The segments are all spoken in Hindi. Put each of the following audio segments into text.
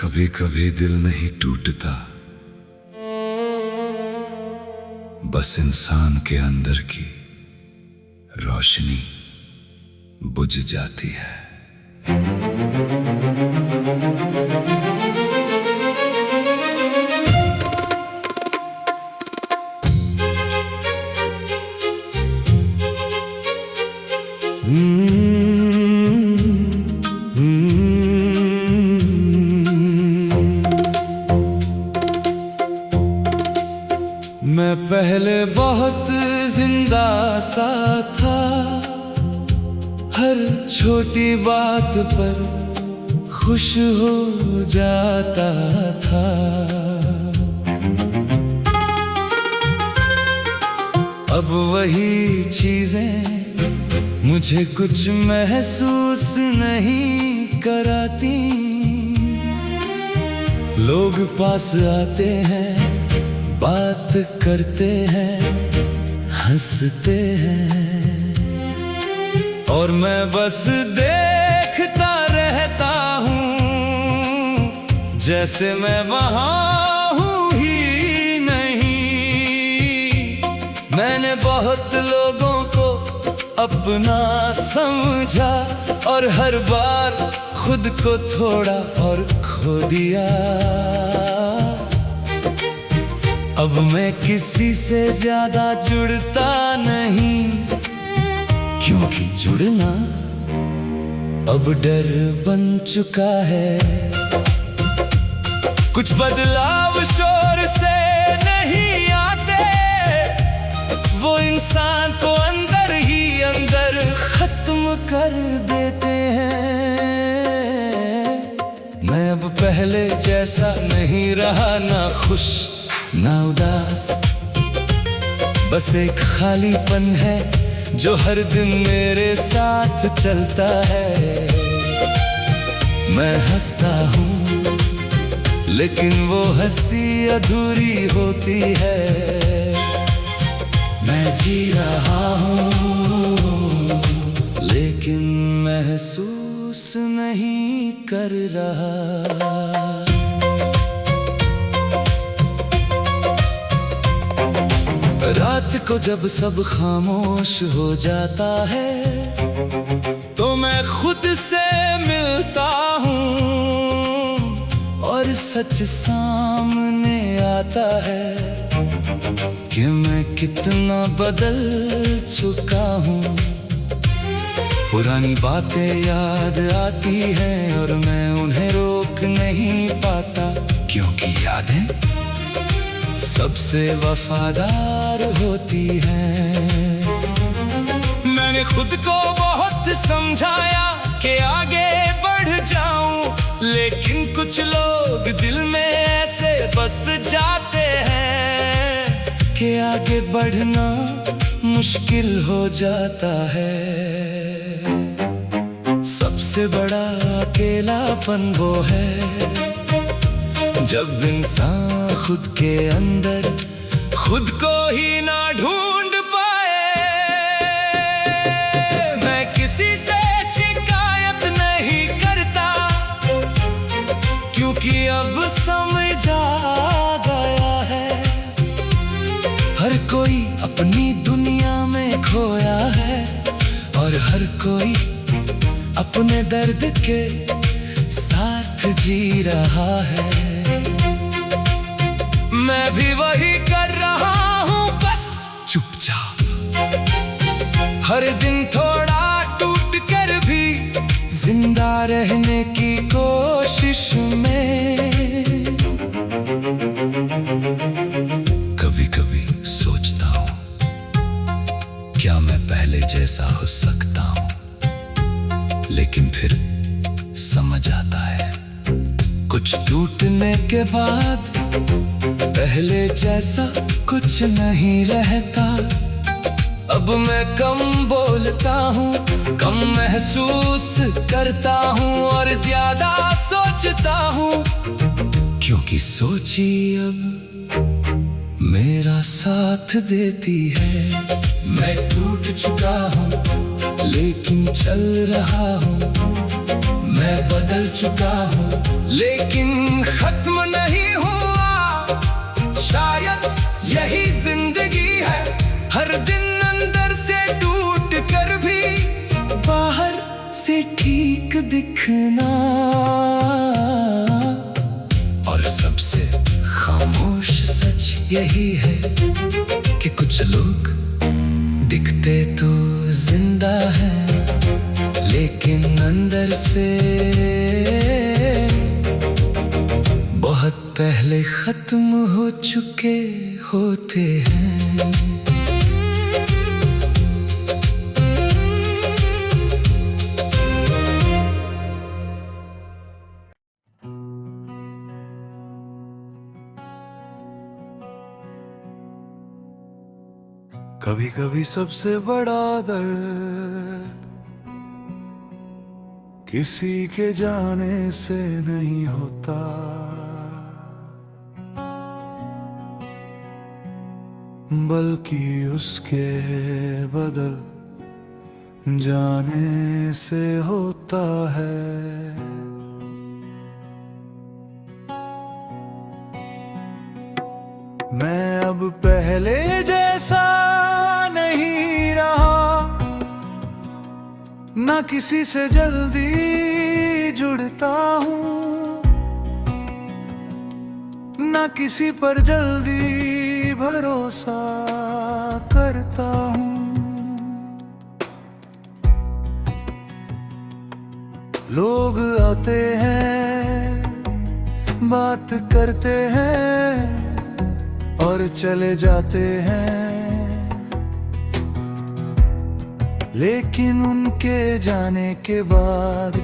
कभी कभी दिल नहीं टूटता, बस इंसान के अंदर की रोशनी बुझ जाती है। मैं पहले बहुत जिंदा सा था, हर छोटी बात पर खुश हो जाता था। अब वही चीजें मुझे कुछ महसूस नहीं कराती। लोग पास आते हैं, बात करते हैं, हंसते हैं, और मैं बस देखता रहता हूँ, जैसे मैं वहाँ हूँ ही नहीं। मैंने बहुत लोगों को अपना समझा, और हर बार खुद को थोड़ा और खो दिया। अब मैं किसी से ज्यादा जुड़ता नहीं, क्योंकि जुड़ना अब डर बन चुका है। कुछ बदलाव शोर से नहीं आते, वो इंसान को अंदर ही अंदर खत्म कर देते हैं। मैं अब पहले जैसा नहीं रहा, ना खुश ना उदास, बस एक खालीपन है जो हर दिन मेरे साथ चलता है। मैं हंसता हूँ, लेकिन वो हंसी अधूरी होती है। मैं जी रहा हूँ, लेकिन महसूस नहीं कर रहा। रात को जब सब खामोश हो जाता है, तो मैं खुद से मिलता हूँ, और सच सामने आता है कि मैं कितना बदल चुका हूँ। पुरानी बातें याद आती हैं, और मैं उन्हें रोक नहीं पाता, क्योंकि यादें सबसे वफादार होती हैं। मैंने खुद को बहुत समझाया कि आगे बढ़ जाऊं, लेकिन कुछ लोग दिल में ऐसे बस जाते हैं कि आगे बढ़ना मुश्किल हो जाता है। सबसे बड़ा अकेलापन वो है जब इंसान खुद के अंदर खुद को ही ना ढूंढ पाए। मैं किसी से शिकायत नहीं करता, क्योंकि अब समझ आ गया है हर कोई अपनी दुनिया में खोया है, और हर कोई अपने दर्द के साथ जी रहा है। मैं भी वही कर रहा हूँ, बस चुपचाप, हर दिन थोड़ा टूट कर भी जिंदा रहने की कोशिश में। कभी कभी सोचता हूँ, क्या मैं पहले जैसा हो सकता हूँ, लेकिन फिर समझ आता है कुछ टूटने के बाद पहले जैसा कुछ नहीं रहता। अब मैं कम बोलता हूँ, कम महसूस करता हूँ, और ज्यादा सोचता हूँ, क्योंकि सोची अब मेरा साथ देती है। मैं टूट चुका हूँ, लेकिन चल रहा हूँ। मैं बदल चुका हूँ, लेकिन खत्म नहीं हुआ। शायद यही जिंदगी है, हर दिन अंदर से टूट कर भी बाहर से ठीक दिखना। और सबसे खामोश सच यही है कि कुछ लोग दिखते तो जिंदा हैं, लेकिन अंदर से बहुत पहले खत्म हो चुके होते हैं। कभी कभी सबसे बड़ा दर्द किसी के जाने से नहीं होता, बल्कि उसके बदल जाने से होता है। मैं अब पहले जैसा नहीं रहा, ना किसी से जल्दी जुड़ता हूँ, ना किसी पर जल्दी भरोसा करता हूँ। लोग आते हैं, बात करते हैं और चले जाते हैं, लेकिन उनके जाने के बाद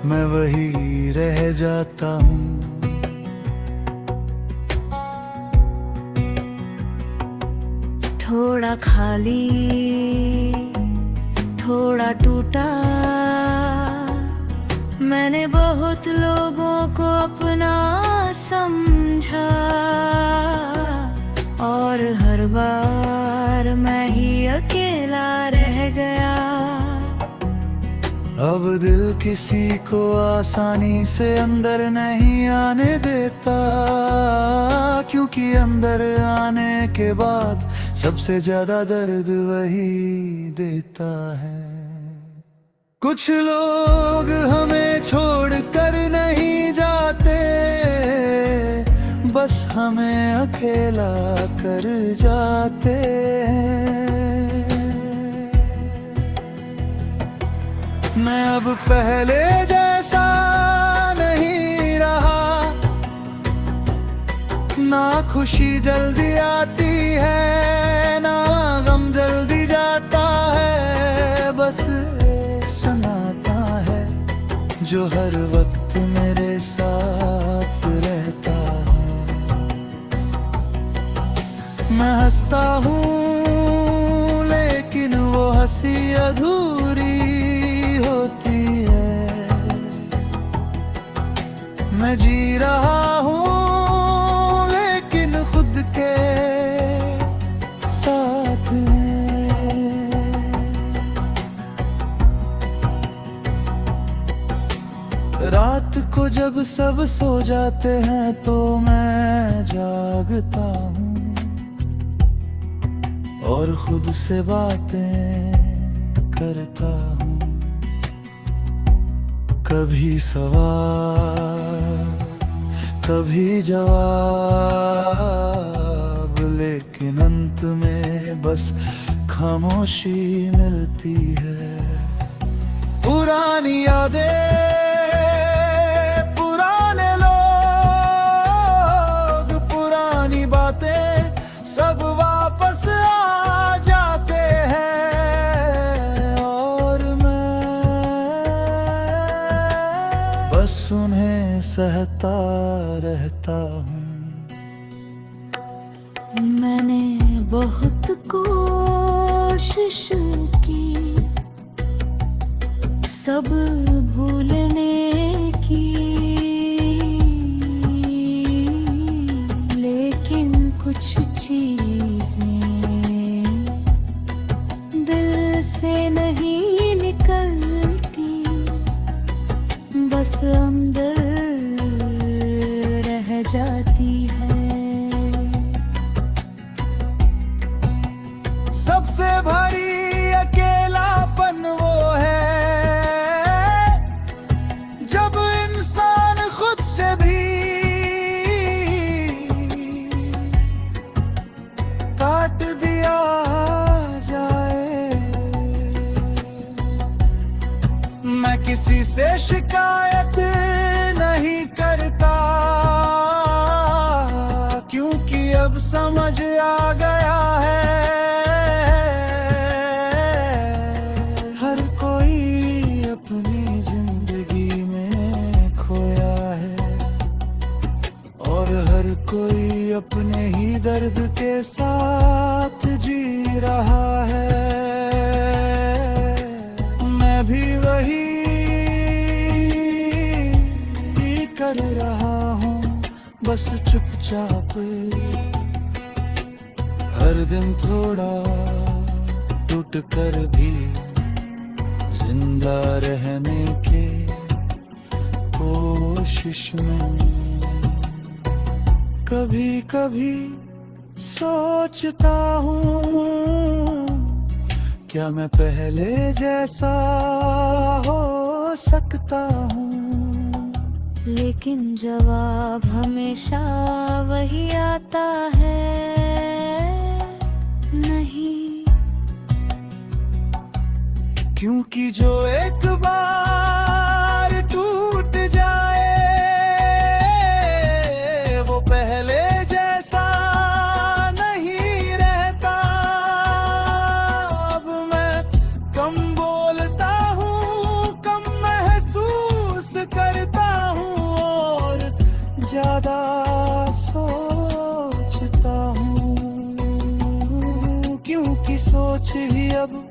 मैं वही रह जाता हूँ। थोड़ा खाली, थोड़ा टूटा, मैंने बहुत लोगों को अपना समझा, और हर बार मैं ही अकेला रह गया। अब दिल किसी को आसानी से अंदर नहीं आने देता, क्योंकि अंदर आने के बाद सबसे ज्यादा दर्द वही देता है। कुछ लोग हमें छोड़ कर नहीं जाते, बस हमें अकेला कर जाते हैं। मैं अब पहले जैसा नहीं रहा, ना खुशी जल्दी आती है, ना गम जल्दी जाता है, बस सनाता है जो हर वक्त मेरे साथ रहता है। मैं हंसता हूँ लेकिन वो हंसी अधूरी होती है। मैं जी रहा हूँ लेकिन खुद के साथ है। रात को जब सब सो जाते हैं तो मैं जागता हूँ और खुद से बातें करता हूँ। कभी सवाल कभी जवाब, लेकिन अंत में बस खामोशी मिलती है। पुरानी यादें, पुराने लोग, पुरानी बातें सब वापस आ जाते हैं, और मैं बस उन्हें सहता रहता हूँ। मैंने बहुत कोशिश की सब भूलने की, लेकिन कुछ चीजें दिल से नहीं निकलती, बस अंदर से भरी अकेलापन वो है जब इंसान खुद से भी काट दिया जाए। मैं किसी से शिकायत नहीं करता क्योंकि अब समझ आ गया है हर कोई अपनी जिंदगी में खोया है और हर कोई अपने ही दर्द के साथ जी रहा है। मैं भी वही कर रहा हूँ बस चुपचाप, हर दिन थोड़ा टूट कर भी जिंदा रहने के कोशिश में। कभी कभी सोचता हूँ क्या मैं पहले जैसा हो सकता हूँ, लेकिन जवाब हमेशा वही आता है, नहीं। क्योंकि जो एक बार टूट जाए वो पहले जैसा नहीं रहता। अब मैं कम बोलता हूँ, कम महसूस करता हूँ और ज्यादा सोचता हूँ, क्योंकि सोच ही अब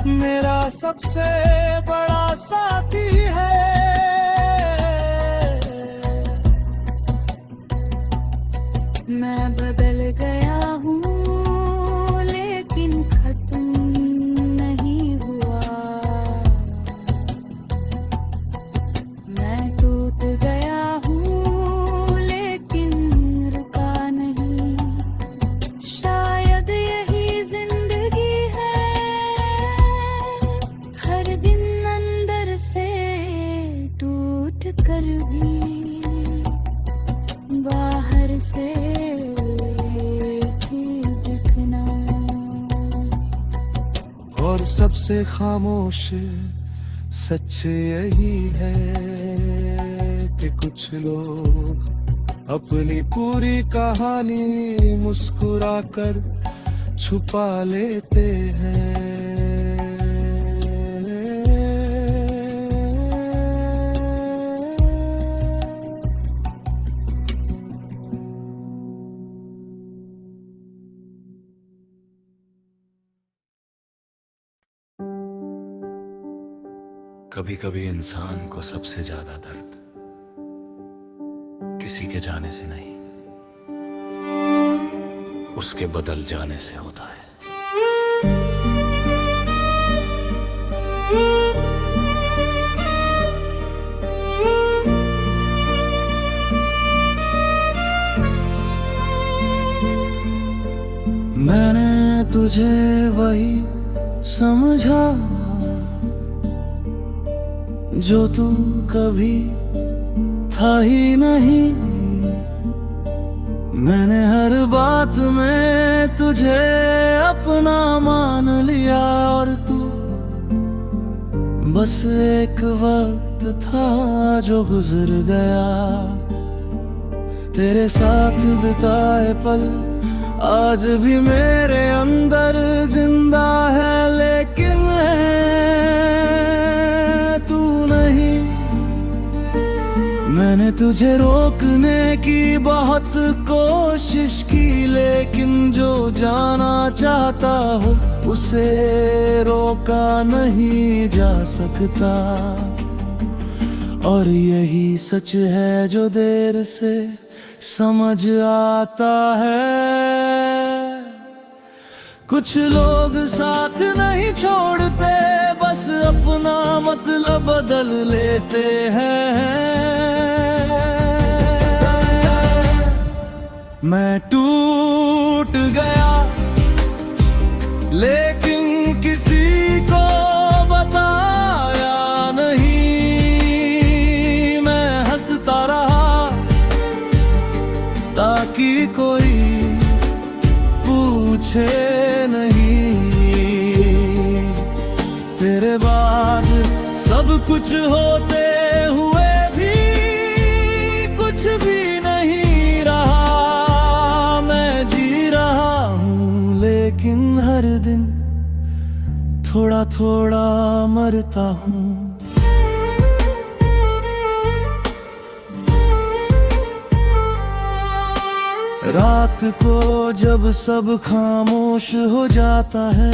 मेरा सबसे बड़ा साथी है। मैं बदल गया हूँ लेकिन खत्म नहीं हुआ, मैं टूट गया हूँ लेकिन रुका नहीं। शायद यही जिंदगी है, हर दिन अंदर से टूट कर भी बाहर से दिखना। और सबसे खामोश सच यही है कि कुछ लोग अपनी पूरी कहानी मुस्कुराकर छुपा लेते हैं। कभी कभी इंसान को सबसे ज्यादा दर्द किसी के जाने से नहीं, उसके बदल जाने से होता है। मैंने तुझे वही समझा जो तू कभी था ही नहीं। मैंने हर बात में तुझे अपना मान लिया और तू बस एक वक्त था जो गुजर गया। तेरे साथ बिताए पल आज भी मेरे अंदर जिंदा है, लेकिन तू नहीं। मैंने तुझे रोकने की बहुत कोशिश की, लेकिन जो जाना चाहता हो उसे रोका नहीं जा सकता। और यही सच है जो देर से समझ आता है। कुछ लोग साथ नहीं छोड़ते, बस अपना मतलब बदल लेते हैं। मैं टूट गया लेकिन किसी को बताया नहीं। मैं हंसता रहा ताकि कोई पूछे नहीं। तेरे बाद सब कुछ होते हुए भी कुछ भी नहीं रहा। मैं जी रहा हूँ लेकिन हर दिन थोड़ा थोड़ा मरता हूँ। रात को जब सब खामोश हो जाता है,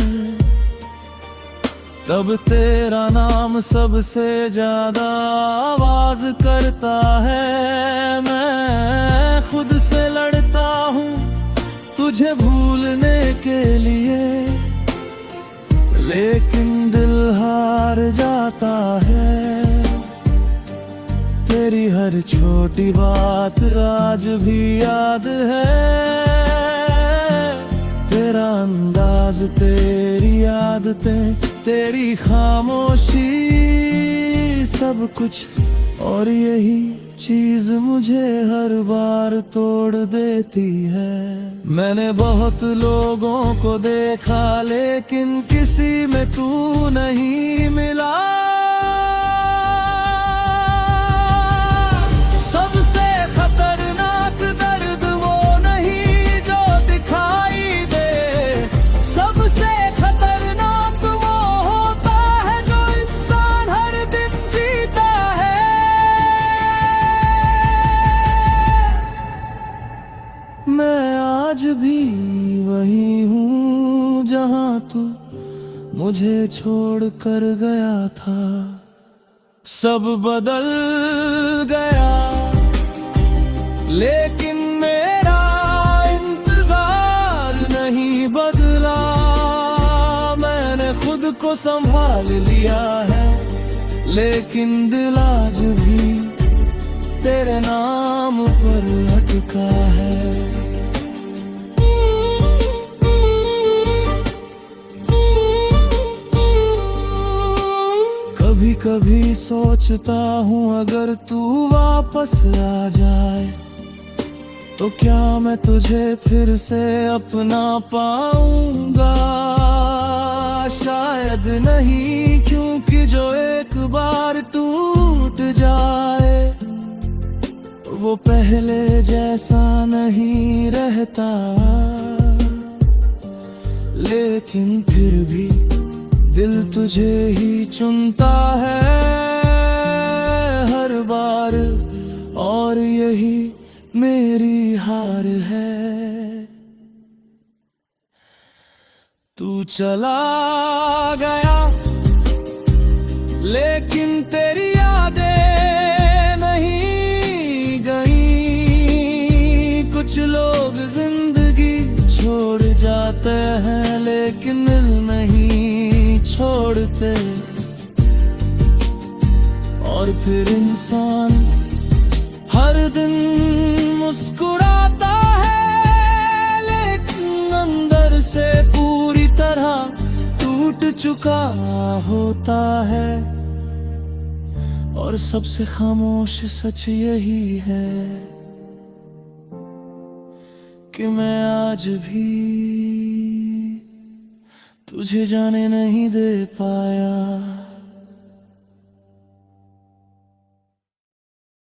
तब तेरा नाम सबसे ज्यादा आवाज करता है। मैं खुद से लड़ता हूँ तुझे भूलने के लिए, लेकिन दिल हार जाता है। तेरी हर छोटी बात आज भी याद है। तेरा अंदाज, तेरी आदतें, तेरी खामोशी, सब कुछ। और यही चीज मुझे हर बार तोड़ देती है। मैंने बहुत लोगों को देखा लेकिन किसी में तू नहीं मिला। सबसे खतरनाक दर्द वो नहीं जो दिखाई दे, सबसे खतरनाक वो होता है जो इंसान हर दिन जीता है। मैं आज भी वही हूँ जहाँ तू मुझे छोड़ कर गया था। सब बदल गया लेकिन मेरा इंतजार नहीं बदला। मैंने खुद को संभाल लिया है लेकिन दिल आज भी तेरे नाम पर अटका है। कभी कभी सोचता हूँ अगर तू वापस आ जाए तो क्या मैं तुझे फिर से अपना पाऊंगा। शायद नहीं, क्योंकि जो एक बार टूट जाए वो पहले जैसा नहीं रहता। लेकिन फिर भी दिल तुझे ही चुनता है हर बार, और यही मेरी हार है। तू चला गया लेकिन तेरी यादें नहीं गई। कुछ लोग जिंदगी छोड़ जाते हैं लेकिन दिल नहीं छोड़ते। और फिर इंसान हर दिन मुस्कुराता है लेकिन अंदर से पूरी तरह टूट चुका होता है। और सबसे खामोश सच यही है कि मैं आज भी तुझे जाने नहीं दे पाया।